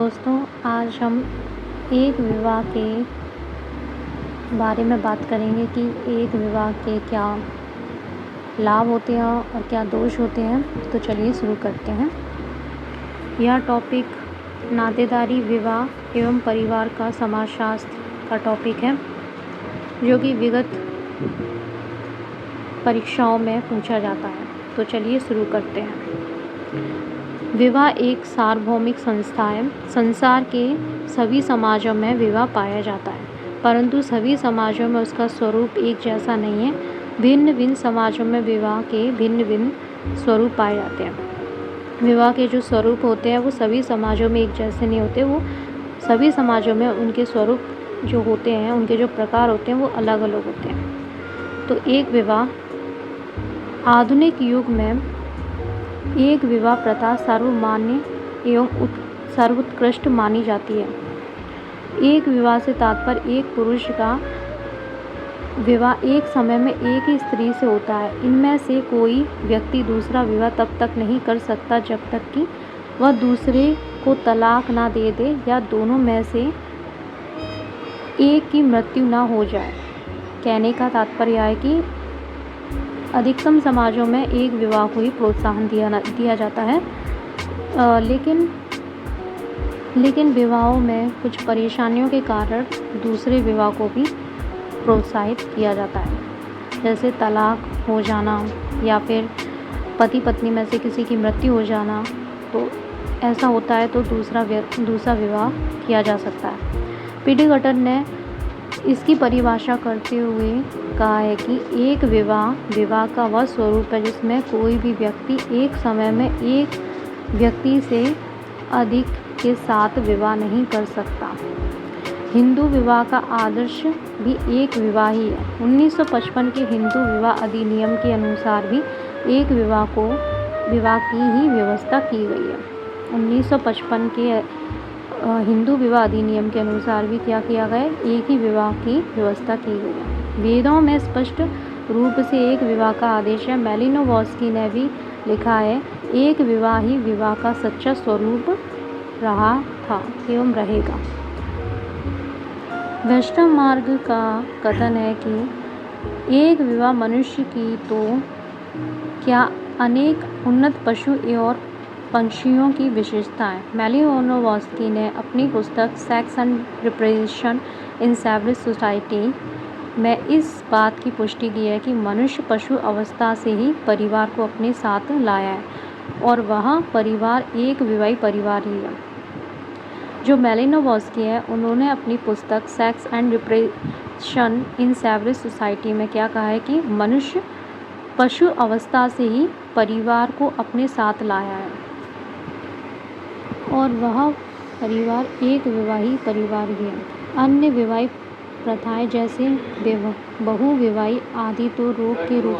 दोस्तों, आज हम एक विवाह के बारे में बात करेंगे कि एक विवाह के क्या लाभ होते हैं और क्या दोष होते हैं। तो चलिए शुरू करते हैं। यह टॉपिक नातेदारी, विवाह एवं परिवार का समाजशास्त्र का टॉपिक है, जो कि विगत परीक्षाओं में पूछा जाता है। तो चलिए शुरू करते हैं। विवाह एक सार्वभौमिक संस्था है। संसार के सभी समाजों में विवाह पाया जाता है, परंतु सभी समाजों में उसका स्वरूप एक जैसा नहीं है। भिन्न भिन्न समाजों में विवाह के भिन्न भिन्न स्वरूप पाए जाते हैं। विवाह के जो स्वरूप होते हैं वो सभी समाजों में एक जैसे नहीं होते। वो सभी समाजों में उनके स्वरूप जो होते हैं, उनके जो प्रकार होते हैं, वो अलग अलग होते हैं। तो एक विवाह आधुनिक युग में एक विवाह प्रथा सर्वमान्य एवं सर्वोत्कृष्ट मानी जाती है। एक विवाह से तात्पर्य एक पुरुष का विवाह एक समय में एक ही स्त्री से होता है। इनमें से कोई व्यक्ति दूसरा विवाह तब तक नहीं कर सकता जब तक कि वह दूसरे को तलाक ना दे दे या दोनों में से एक की मृत्यु ना हो जाए। कहने का तात्पर्य है कि अधिकतम समाजों में एक विवाह को ही प्रोत्साहन दिया जाता है, लेकिन विवाहों में कुछ परेशानियों के कारण दूसरे विवाह को भी प्रोत्साहित किया जाता है, जैसे तलाक हो जाना या फिर पति पत्नी में से किसी की मृत्यु हो जाना। तो ऐसा होता है तो दूसरा विवाह किया जा सकता है। पीटी गटर ने इसकी परिभाषा करते हुए कहा है कि एक विवाह का वह स्वरूप है जिसमें कोई भी व्यक्ति एक समय में एक व्यक्ति से अधिक के साथ विवाह नहीं कर सकता। हिंदू विवाह का आदर्श भी एक विवाह ही है। 1955 के हिंदू विवाह अधिनियम के अनुसार भी एक विवाह की ही व्यवस्था की गई है। 1955 के हिंदू विवाह अधिनियम के अनुसार भी क्या किया गया, एक ही विवाह की व्यवस्था की गई है। वेदों में स्पष्ट रूप से एक विवाह का आदेश है। मैलिनोवस्की ने भी लिखा है, एक विवाह ही विवाह का सच्चा स्वरूप रहा था एवं रहेगा। वैष्णव मार्ग का कथन है कि एक विवाह मनुष्य की तो क्या अनेक उन्नत पशु और पंछियों की विशेषता है। मैलिनोवस्की ने अपनी पुस्तक sex and reproduction in civil society में इस बात की पुष्टि की है कि मनुष्य पशु अवस्था से ही परिवार को अपने साथ लाया है और वह परिवार एक विवाही परिवार ही है। जो मैलिनोवस्की है, उन्होंने अपनी पुस्तक sex and reproduction in civil society में क्या कहा है कि मनुष्य पशु अवस्था से ही परिवार को अपने साथ लाया है और वह परिवार एक विवाही परिवार ही है। अन्य विवाही प्रथाएं जैसे बहुविवाही आदि तो रोग के रूप